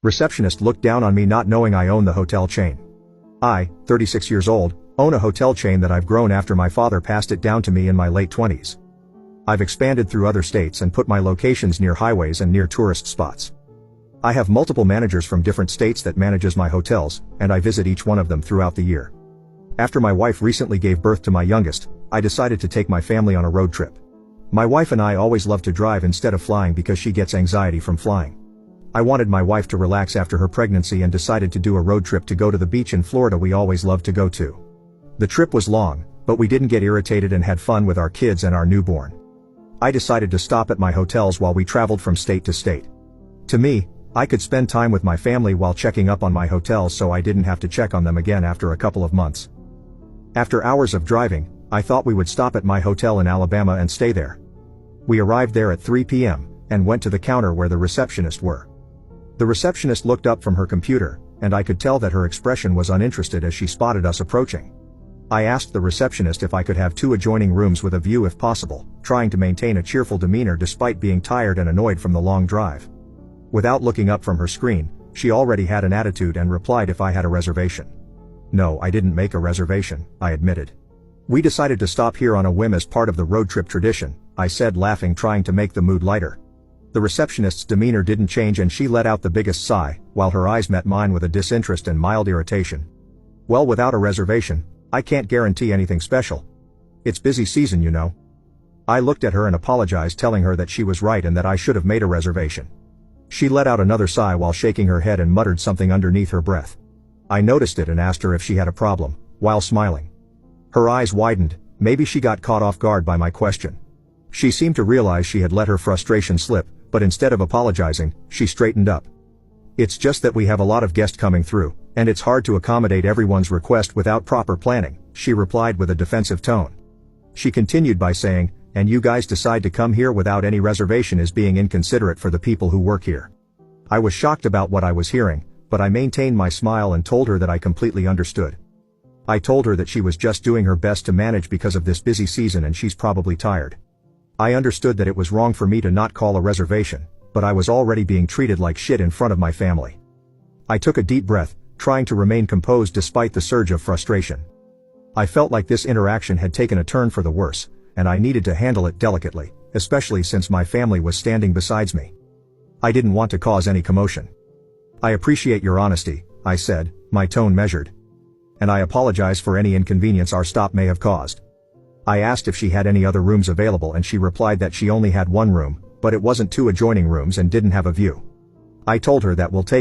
Receptionist looked down on me, not knowing I own the hotel chain. I, 36 years old, own a hotel chain that I've grown after my father passed it down to me in my late 20s. I've expanded through other states and put my locations near highways and near tourist spots. I have multiple managers from different states that manages my hotels, and I visit each one of them throughout the year. After my wife recently gave birth to my youngest, I decided to take my family on a road trip. My wife and I always love to drive instead of flying because she gets anxiety from flying. I wanted my wife to relax after her pregnancy and decided to do a road trip to go to the beach in Florida we always loved to go to. The trip was long, but we didn't get irritated and had fun with our kids and our newborn. I decided to stop at my hotels while we traveled from state to state. To me, I could spend time with my family while checking up on my hotels, so I didn't have to check on them again after a couple of months. After hours of driving, I thought we would stop at my hotel in Alabama and stay there. We arrived there at 3 p.m. and went to the counter where the receptionists were. The receptionist looked up from her computer, and I could tell that her expression was uninterested as she spotted us approaching. I asked the receptionist if I could have 2 adjoining rooms with a view if possible, trying to maintain a cheerful demeanor despite being tired and annoyed from the long drive. Without looking up from her screen, she already had an attitude and replied if I had a reservation. No, I didn't make a reservation, I admitted. We decided to stop here on a whim as part of the road trip tradition, I said, laughing, trying to make the mood lighter. The receptionist's demeanor didn't change and she let out the biggest sigh, while her eyes met mine with a disinterest and mild irritation. Well, without a reservation, I can't guarantee anything special. It's busy season, you know. I looked at her and apologized, telling her that she was right and that I should have made a reservation. She let out another sigh while shaking her head and muttered something underneath her breath. I noticed it and asked her if she had a problem, while smiling. Her eyes widened, maybe she got caught off guard by my question. She seemed to realize she had let her frustration slip, but instead of apologizing, she straightened up. It's just that we have a lot of guests coming through, and it's hard to accommodate everyone's request without proper planning, she replied with a defensive tone. She continued by saying, and you guys decide to come here without any reservation is being inconsiderate for the people who work here. I was shocked about what I was hearing, but I maintained my smile and told her that I completely understood. I told her that she was just doing her best to manage because of this busy season and she's probably tired. I understood that it was wrong for me to not call a reservation, but I was already being treated like shit in front of my family. I took a deep breath, trying to remain composed despite the surge of frustration. I felt like this interaction had taken a turn for the worse, and I needed to handle it delicately, especially since my family was standing beside me. I didn't want to cause any commotion. I appreciate your honesty, I said, my tone measured. And I apologize for any inconvenience our stop may have caused. I asked if she had any other rooms available and she replied that she only had 1 room, but it wasn't 2 adjoining rooms and didn't have a view. I told her that we'll take